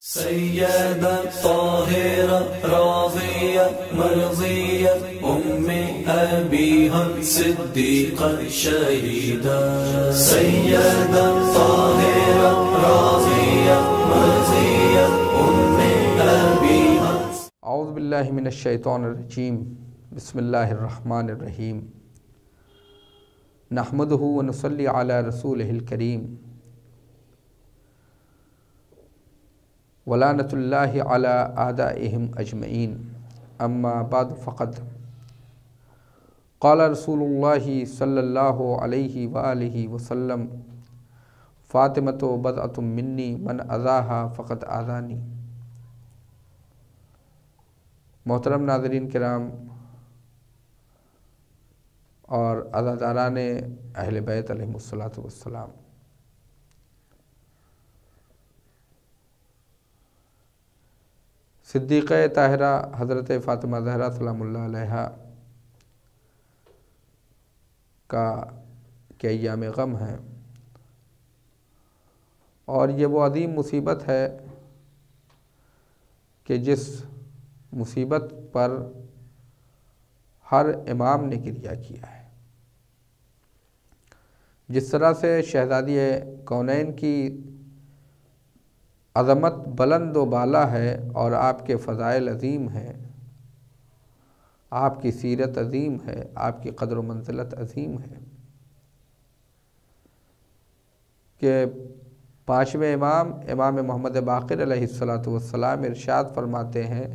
سیدہ طاہرہ راضیہ مرضیہ ام ابیہا صدیقہ شہیدہ سیدہ طاہرہ راضیہ مرضیہ ام ابیہا۔ اعوذ باللہ من الشیطان الرجیم، بسم اللہ الرحمن الرحیم، نحمدہ ونصلی علی رسولہ الکریم، ولعنۃ اللہ علی اعدائہم اجمعین، اما بعد فقد قال رسول اللہ صلی اللہ علیہ وآلہ وسلم فاطمۃ بضعۃ منی من اذاہا فقد آذانی۔ محترم ناظرین کرام اور عزاداران اہل بیت علیہم الصلاۃ والسلام، صدیقہ طاہرہ حضرت فاطمہ زہرا سلام اللہ علیہا کا کہ ایام غم ہے، اور یہ وہ عظیم مصیبت ہے کہ جس مصیبت پر ہر امام نے گریہ کیا ہے۔ جس طرح سے شہزادی کونین کی عظمت بلند و بالا ہے اور آپ کے فضائل عظیم ہیں، آپ کی سیرت عظیم ہے، آپ کی قدر و منزلت عظیم ہے، کہ پانچویں امام محمد باقر علیہ السلام ارشاد فرماتے ہیں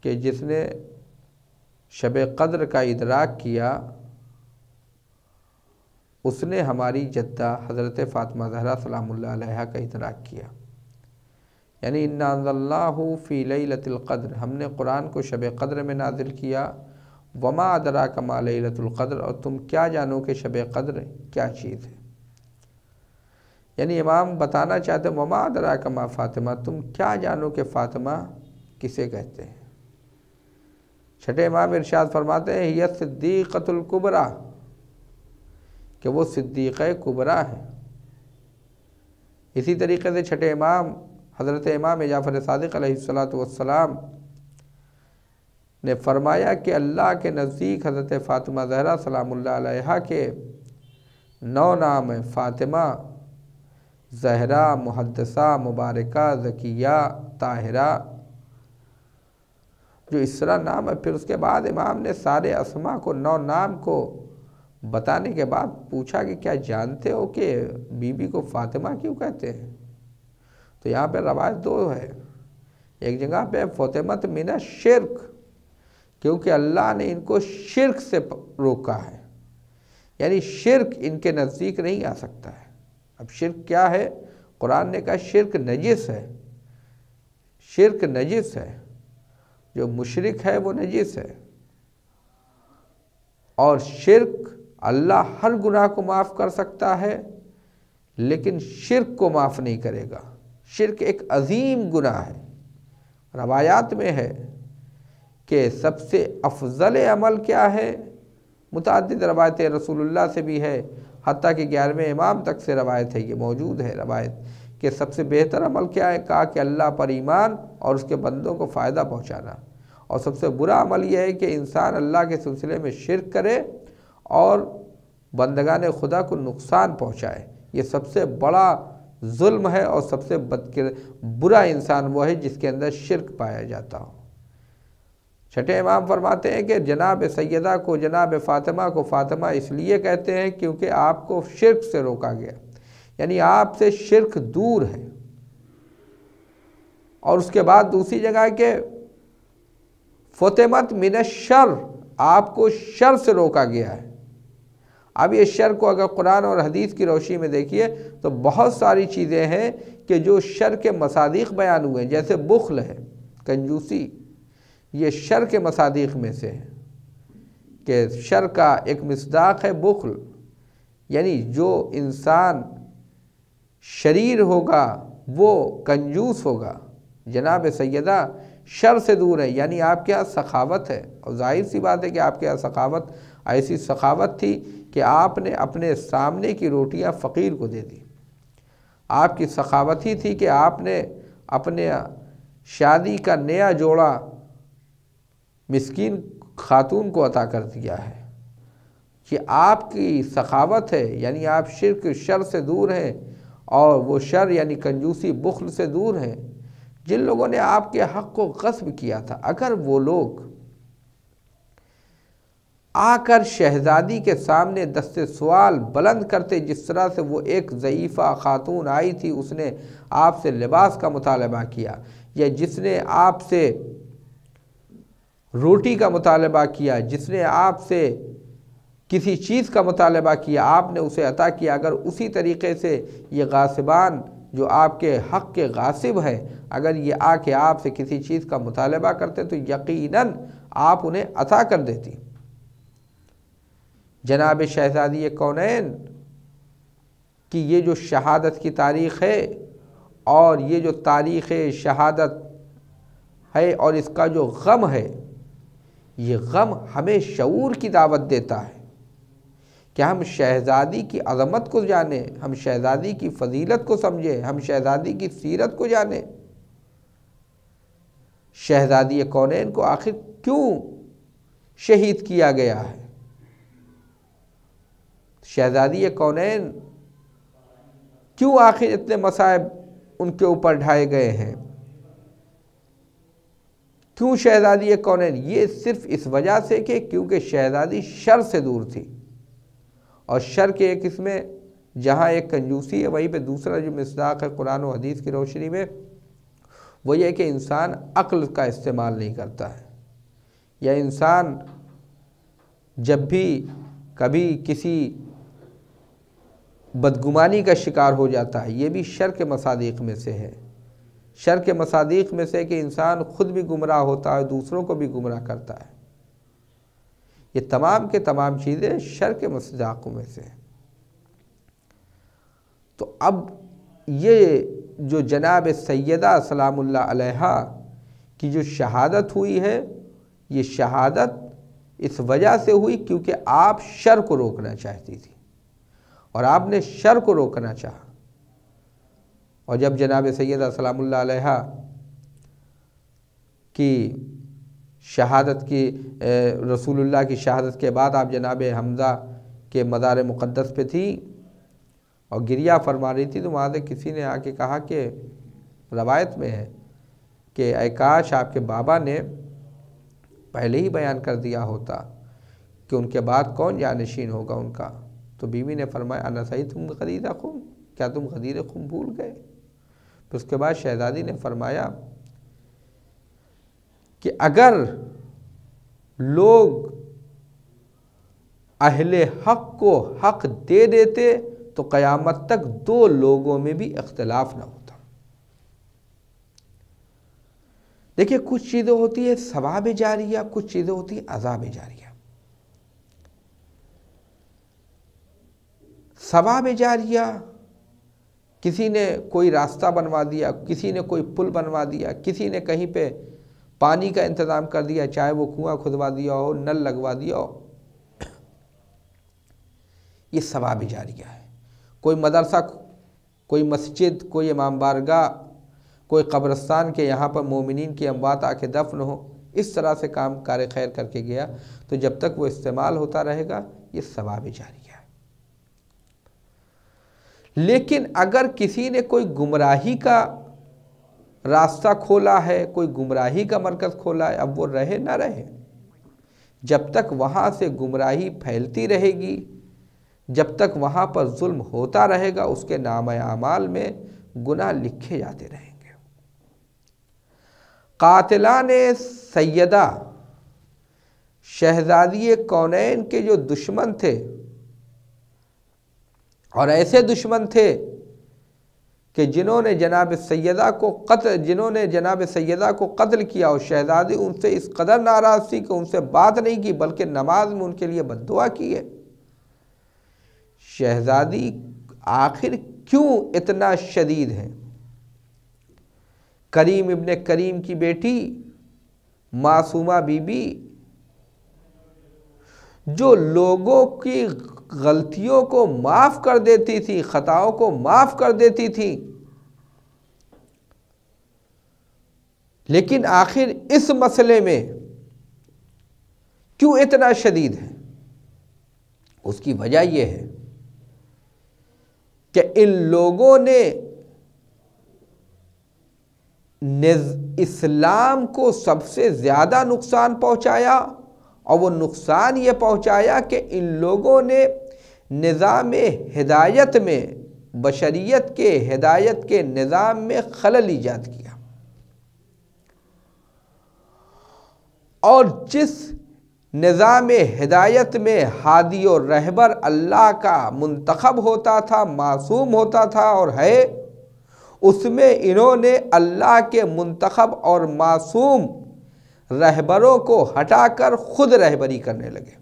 کہ جس نے شب قدر کا ادراک کیا اس نے ہماری جدہ حضرت فاطمہ زہرا سلام اللہ علیہا کا ادراک کیا، یعنی انا انزلناہ فی لیلۃ القدر، ہم نے قرآن کو شب قدر میں نازل کیا، وما ادراک ما لیلۃ القدر، اور تم کیا جانو کہ شب قدر کیا چیز ہے۔ یعنی امام بتانا چاہتے ہیں وما ادراک ما فاطمہ، تم کیا جانو کہ فاطمہ کسے کہتے ہیں۔ چھٹے امام ارشاد فرماتے ہیں ہی صدیقۃ الکبریٰ، کہ وہ صدیقہ کبریٰ ہیں۔ اسی طریقے سے چھٹے امام حضرت امام جعفر صادق علیہ السلام نے فرمایا کہ اللہ کے نزدیک حضرت فاطمہ زہرا سلام اللہ علیہا کے 9 نام ہیں: فاطمہ، زہرا، محدثہ، مبارکہ، زکیہ، طاہرہ، جو اس طرح نام ہے۔ پھر اس کے بعد امام نے سارے اسماء کو 9 نام کو بتانے کے بعد پوچھا کہ کیا جانتے ہو کہ بی بی کو فاطمہ کیوں کہتے ہیں؟ تو یہاں پہ روایت 2 ہے۔ ایک جگہ پہ فاطمۃ من الشرک، کیونکہ اللہ نے ان کو شرک سے روکا ہے، یعنی شرک ان کے نزدیک نہیں آ سکتا ہے۔ اب شرک کیا ہے؟ قرآن نے کہا شرک نجس ہے، شرک نجس ہے، جو مشرک ہے وہ نجس ہے، اور شرک اللہ ہر گناہ کو معاف کر سکتا ہے لیکن شرک کو معاف نہیں کرے گا۔ شرک ایک عظیم گناہ ہے۔ روایات میں ہے کہ سب سے افضل عمل کیا ہے؟ متعدد روایتیں رسول اللہ سے بھی ہے، حتیٰ کہ 11ویں امام تک سے روایت ہے، یہ موجود ہے روایت کہ سب سے بہتر عمل کیا ہے؟ کہا کہ اللہ پر ایمان اور اس کے بندوں کو فائدہ پہنچانا، اور سب سے برا عمل یہ ہے کہ انسان اللہ کے سلسلے میں شرک کرے اور بندگان خدا کو نقصان پہنچائے۔ یہ سب سے بڑا ظلم ہے، اور سب سے برا انسان وہ ہے جس کے اندر شرک پایا جاتا ہو۔ چھٹے امام فرماتے ہیں کہ جناب سیدہ کو، جناب فاطمہ کو فاطمہ اس لیے کہتے ہیں کیونکہ آپ کو شرک سے روکا گیا، یعنی آپ سے شرک دور ہے۔ اور اس کے بعد دوسری جگہ کہ فاطمۃ من الشر، آپ کو شر سے روکا گیا ہے۔ اب یہ شر کو اگر قرآن اور حدیث کی روشنی میں دیکھیے تو بہت ساری چیزیں ہیں کہ جو شر کے مصادیق بیان ہوئے ہیں، جیسے بخل ہے، کنجوسی، یہ شر کے مصادیق میں سے ہے، کہ شر کا ایک مصداق ہے بخل، یعنی جو انسان شریر ہوگا وہ کنجوس ہوگا۔ جناب سیدہ شر سے دور ہے، یعنی آپ کے ہاں سخاوت ہے، اور ظاہر سی بات ہے کہ آپ کے ہاں سخاوت، ایسی سخاوت تھی کہ آپ نے اپنے سامنے کی روٹیاں فقیر کو دے دی۔ آپ کی سخاوت ہی تھی کہ آپ نے اپنے شادی کا نیا جوڑا مسکین خاتون کو عطا کر دیا ہے۔ یہ آپ کی سخاوت ہے، یعنی آپ شرک شر سے دور ہیں، اور وہ شر یعنی کنجوسی بخل سے دور ہیں۔ جن لوگوں نے آپ کے حق کو غصب کیا تھا، اگر وہ لوگ آ کر شہزادی کے سامنے دست سوال بلند کرتے، جس طرح سے وہ ایک ضعیفہ خاتون آئی تھی، اس نے آپ سے لباس کا مطالبہ کیا، یا جس نے آپ سے روٹی کا مطالبہ کیا، جس نے آپ سے کسی چیز کا مطالبہ کیا، آپ نے اسے عطا کیا، اگر اسی طریقے سے یہ غاصبان جو آپ کے حق کے غاصب ہیں، اگر یہ آ کے آپ سے کسی چیز کا مطالبہ کرتے تو یقیناً آپ انہیں عطا کر دیتی۔ جناب شہزادی کونین کی یہ جو شہادت کی تاریخ ہے، اور یہ جو تاریخ شہادت ہے، اور اس کا جو غم ہے، یہ غم ہمیں شعور کی دعوت دیتا ہے کہ ہم شہزادی کی عظمت کو جانیں، ہم شہزادی کی فضیلت کو سمجھیں، ہم شہزادی کی سیرت کو جانیں۔ شہزادی کونین کو آخر کیوں شہید کیا گیا ہے؟ شہزادی کونین کیوں آخر اتنے مصائب ان کے اوپر ڈھائے گئے ہیں؟ کیوں شہزادی کونین؟ یہ صرف اس وجہ سے کہ کیونکہ شہزادی شر سے دور تھی، اور شر کے ایک اس میں جہاں ایک کنجوسی ہے، وہیں پہ دوسرا جو مصداق ہے قرآن و حدیث کی روشنی میں، وہ یہ کہ انسان عقل کا استعمال نہیں کرتا ہے، یا انسان جب بھی کبھی کسی بدگمانی کا شکار ہو جاتا ہے، یہ بھی شر کے مصادیق میں سے ہے۔ شر کے مصادیق میں سے کہ انسان خود بھی گمراہ ہوتا ہے، دوسروں کو بھی گمراہ کرتا ہے۔ یہ تمام کے تمام چیزیں شر کے مصداقوں میں سے ہیں۔ تو اب یہ جو جناب سیدہ سلام اللہ علیہا کی جو شہادت ہوئی ہے، یہ شہادت اس وجہ سے ہوئی کیونکہ آپ شر کو روکنا چاہتی تھی، اور آپ نے شر کو روکنا چاہا۔ اور جب جناب سیدہ سلام اللہ علیہا کی شہادت کی رسول اللہ کی شہادت کے بعد آپ جناب حمزہ کے مزار مقدس پہ تھی اور گریہ فرما رہی تھی، تو وہاں سے کسی نے آ کے کہا کہ روایت میں ہے کہ اے کاش آپ کے بابا نے پہلے ہی بیان کر دیا ہوتا کہ ان کے بعد کون جانشین ہوگا ان کا۔ تو بیوی نے فرمایا انا نسیتم غدیر خم، کیا تم غدیر خم بھول گئے؟ پھر اس کے بعد شہزادی نے فرمایا کہ اگر لوگ اہل حق کو حق دے دیتے تو قیامت تک دو لوگوں میں بھی اختلاف نہ ہوتا۔ دیکھیے کچھ چیزیں ہوتی ہے ثواب جاریہ، کچھ چیزیں ہوتی ہیں عذاب جاریہ۔ ثواب جاریہ، کسی نے کوئی راستہ بنوا دیا، کسی نے کوئی پل بنوا دیا، کسی نے کہیں پہ پانی کا انتظام کر دیا، چاہے وہ کنواں کھدوا دیا ہو، نل لگوا دیا ہو، یہ ثواب جاریہ ہے۔ کوئی مدرسہ، کوئی مسجد، کوئی امام بارگاہ، کوئی قبرستان کے یہاں پر مومنین کی اموات آ کے دفن ہو، اس طرح سے کام کار خیر کر کے گیا، تو جب تک وہ استعمال ہوتا رہے گا یہ ثواب جاریہ ہے۔ لیکن اگر کسی نے کوئی گمراہی کا راستہ کھولا ہے، کوئی گمراہی کا مرکز کھولا ہے، اب وہ رہے نہ رہے، جب تک وہاں سے گمراہی پھیلتی رہے گی، جب تک وہاں پر ظلم ہوتا رہے گا، اس کے نامہ اعمال میں گناہ لکھے جاتے رہیں گے۔ قاتلان سیدہ شہزادی کونین کے جو دشمن تھے، اور ایسے دشمن تھے کہ جنہوں نے جناب سیدہ کو قتل کیا، اور شہزادی ان سے اس قدر ناراض تھی کہ ان سے بات نہیں کی بلکہ نماز میں ان کے لیے بد دعا کی ہے۔ شہزادی آخر کیوں اتنا شدید ہے؟ کریم ابن کریم کی بیٹی معصومہ بی بی جو لوگوں کی غلطیوں کو معاف کر دیتی تھی، خطاؤں کو معاف کر دیتی تھی، لیکن آخر اس مسئلے میں کیوں اتنا شدید ہے؟ اس کی وجہ یہ ہے کہ ان لوگوں نے اسلام کو سب سے زیادہ نقصان پہنچایا، اور وہ نقصان یہ پہنچایا کہ ان لوگوں نے نظام ہدایت میں، بشریت کے ہدایت کے نظام میں خلل ایجاد کیا، اور جس نظام ہدایت میں ہادی و رہبر اللہ کا منتخب ہوتا تھا، معصوم ہوتا تھا اور ہے، اس میں انہوں نے اللہ کے منتخب اور معصوم رہبروں کو ہٹا کر خود رہبری کرنے لگے۔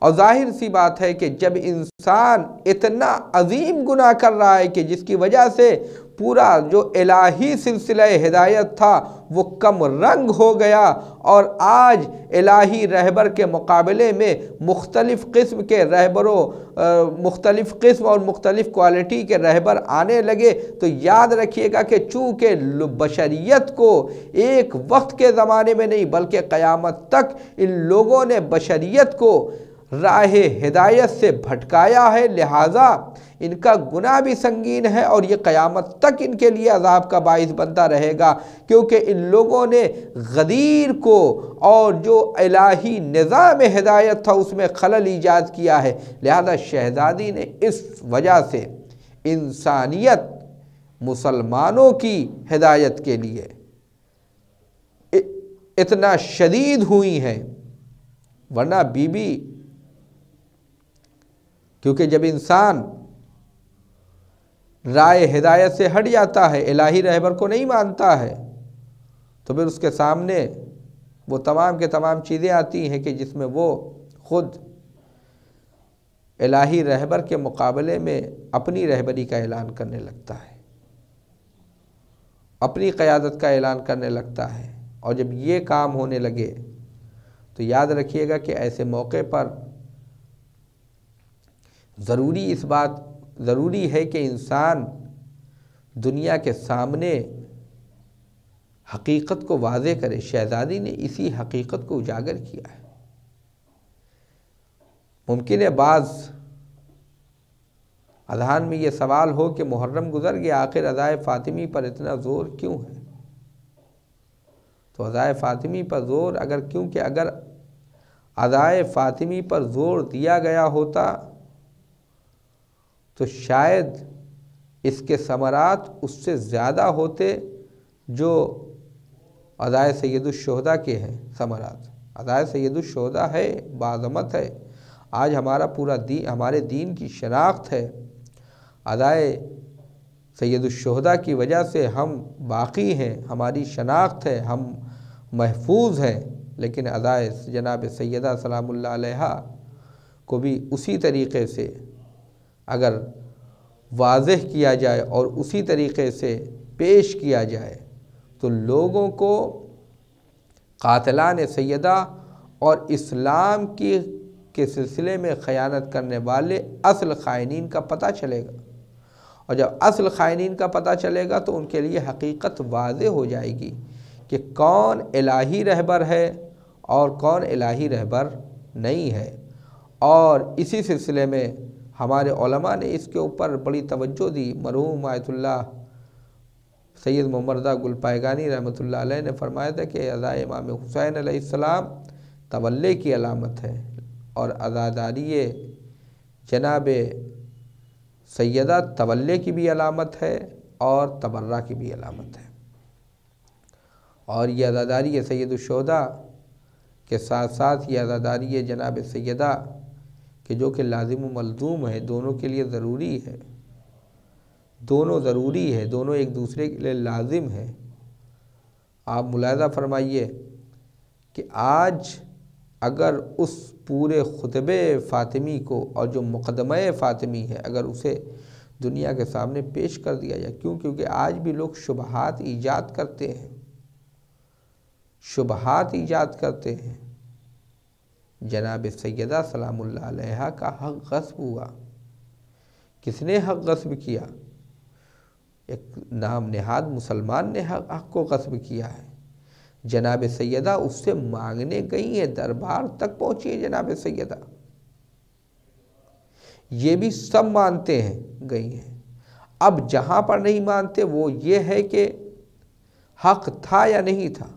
اور ظاہر سی بات ہے کہ جب انسان اتنا عظیم گناہ کر رہا ہے کہ جس کی وجہ سے پورا جو الہی سلسلہ ہدایت تھا وہ کم رنگ ہو گیا، اور آج الہی رہبر کے مقابلے میں مختلف قسم کے رہبروں، مختلف قسم اور مختلف کوالٹی کے رہبر آنے لگے، تو یاد رکھیے گا کہ چونکہ بشریت کو ایک وقت کے زمانے میں نہیں بلکہ قیامت تک ان لوگوں نے بشریت کو راہ ہدایت سے بھٹکایا ہے، لہٰذا ان کا گناہ بھی سنگین ہے، اور یہ قیامت تک ان کے لیے عذاب کا باعث بنتا رہے گا، کیونکہ ان لوگوں نے غدیر کو اور جو الہی نظام ہدایت تھا اس میں خلل ایجاد کیا ہے۔ لہذا شہزادی نے اس وجہ سے انسانیت، مسلمانوں کی ہدایت کے لیے اتنا شدید ہوئی ہیں، ورنہ بی بی، کیونکہ جب انسان رائے ہدایت سے ہٹ جاتا ہے، الہی رہبر کو نہیں مانتا ہے، تو پھر اس کے سامنے وہ تمام کے تمام چیزیں آتی ہیں کہ جس میں وہ خود الہی رہبر کے مقابلے میں اپنی رہبری کا اعلان کرنے لگتا ہے، اپنی قیادت کا اعلان کرنے لگتا ہے۔ اور جب یہ کام ہونے لگے تو یاد رکھیے گا کہ ایسے موقع پر ضروری ہے کہ انسان دنیا کے سامنے حقیقت کو واضح کرے۔ شہزادی نے اسی حقیقت کو اجاگر کیا ہے۔ ممکن ہے بعض اذہان میں یہ سوال ہو کہ محرم گزر گیا، آخر ازائے فاطمی پر اتنا زور کیوں ہے؟ تو ازائے فاطمی پر زور کیونکہ اگر ازائے فاطمی پر زور دیا گیا ہوتا تو شاید اس کے ثمرات اس سے زیادہ ہوتے جو ازائے سید الشہداء کے ہیں ثمرات۔ ازائے سید الشہداء ہے، بعظمت ہے، آج ہمارا پورا دین، ہمارے دین کی شناخت ہے۔ ازائے سید الشہداء کی وجہ سے ہم باقی ہیں، ہماری شناخت ہے، ہم محفوظ ہیں۔ لیکن ازائے جناب سیدہ سلام اللہ علیہا کو بھی اسی طریقے سے اگر واضح کیا جائے اور اسی طریقے سے پیش کیا جائے تو لوگوں کو قاتلان سیدہ اور اسلام کے سلسلے میں خیانت کرنے والے اصل خائنین کا پتہ چلے گا، اور جب اصل خائنین کا پتہ چلے گا تو ان کے لیے حقیقت واضح ہو جائے گی کہ کون الہی رہبر ہے اور کون الہی رہبر نہیں ہے۔ اور اسی سلسلے میں ہمارے علماء نے اس کے اوپر بڑی توجہ دی۔ مرحوم آیت اللہ سید محمد رضا گل پائگانی رحمۃ اللہ علیہ نے فرمایا تھا کہ ازائے امام حسین علیہ السلام تولے کی علامت ہے، اور عزاداری جناب سیدہ تولے کی بھی علامت ہے اور تبرہ کی بھی علامت ہے۔ اور یہ عزاداری سید الشہداء کے ساتھ ساتھ یہ عزاداری جناب سیدہ کہ جو کہ لازم و ملزوم ہے، دونوں کے لیے ضروری ہے، دونوں ضروری ہے، دونوں ایک دوسرے کے لیے لازم ہے۔ آپ ملاحظہ فرمائیے کہ آج اگر اس پورے خطبہ فاطمی کو اور جو مقدمہ فاطمی ہے اگر اسے دنیا کے سامنے پیش کر دیا جائے، کیونکہ آج بھی لوگ شبہات ایجاد کرتے ہیں، شبہات ایجاد کرتے ہیں۔ جناب سیدہ سلام اللہ علیہا کا حق غصب ہوا، کس نے حق غصب کیا؟ ایک نام نہاد مسلمان نے حق کو غصب کیا ہے۔ جناب سیدہ اس سے مانگنے گئی ہیں، دربار تک پہنچی ہیں جناب سیدہ، یہ بھی سب مانتے ہیں گئی ہیں۔ اب جہاں پر نہیں مانتے وہ یہ ہے کہ حق تھا یا نہیں تھا۔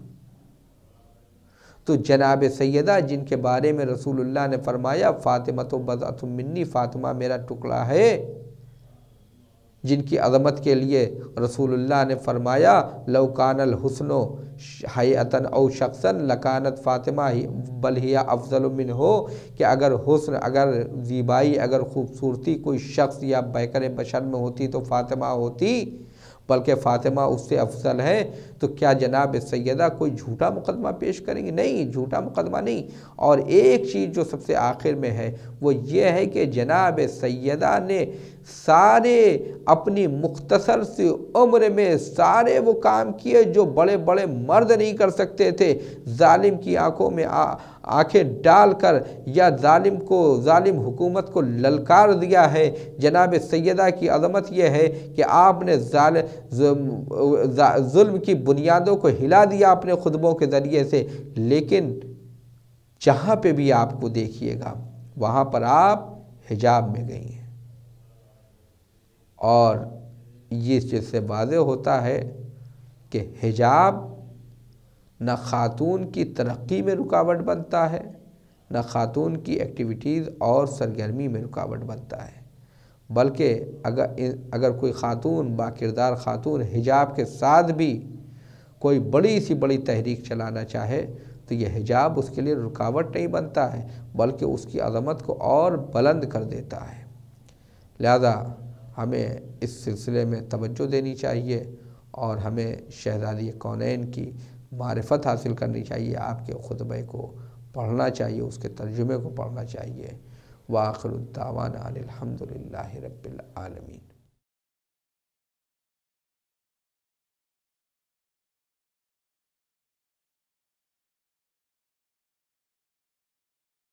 تو جناب سیدہ جن کے بارے میں رسول اللہ نے فرمایا فاطمہ تو بضعۃ منی، فاطمہ میرا ٹکڑا ہے، جن کی عظمت کے لیے رسول اللہ نے فرمایا لو کان الحسن حیئۃ او شخصا لکانت فاطمہ بل ہی افضل منہ، کہ اگر حسن، اگر زیبائی، اگر خوبصورتی کوئی شخص یا بیکر بشر میں ہوتی تو فاطمہ ہوتی، بلکہ فاطمہ اس سے افضل ہے۔ تو کیا جناب سیدہ کوئی جھوٹا مقدمہ پیش کریں گے؟ نہیں، جھوٹا مقدمہ نہیں۔ اور ایک چیز جو سب سے آخر میں ہے وہ یہ ہے کہ جناب سیدہ نے سارے اپنی مختصر سی عمر میں سارے وہ کام کیے جو بڑے بڑے مرد نہیں کر سکتے تھے۔ ظالم کی آنکھوں میں آنکھیں ڈال کر یا ظالم حکومت کو للکار دیا ہے۔ جناب سیدہ کی عظمت یہ ہے کہ آپ نے ظلم کی بنیادوں کو ہلا دیا اپنے خطبوں کے ذریعے سے، لیکن جہاں پہ بھی آپ کو دیکھیے گا وہاں پر آپ حجاب میں گئی ہیں، اور یہ چیز سے واضح ہوتا ہے کہ حجاب نہ خاتون کی ترقی میں رکاوٹ بنتا ہے، نہ خاتون کی ایکٹیویٹیز اور سرگرمی میں رکاوٹ بنتا ہے، بلکہ اگر کوئی خاتون، باکردار خاتون حجاب کے ساتھ بھی کوئی بڑی سی بڑی تحریک چلانا چاہے تو یہ حجاب اس کے لیے رکاوٹ نہیں بنتا ہے، بلکہ اس کی عظمت کو اور بلند کر دیتا ہے۔ لہذا ہمیں اس سلسلے میں توجہ دینی چاہیے اور ہمیں شہزادی کونین کی معرفت حاصل کرنی چاہیے، آپ کے خطبے کو پڑھنا چاہیے، اس کے ترجمے کو پڑھنا چاہیے۔ وآخر الدعوانا ان الحمد للہ رب العالمین۔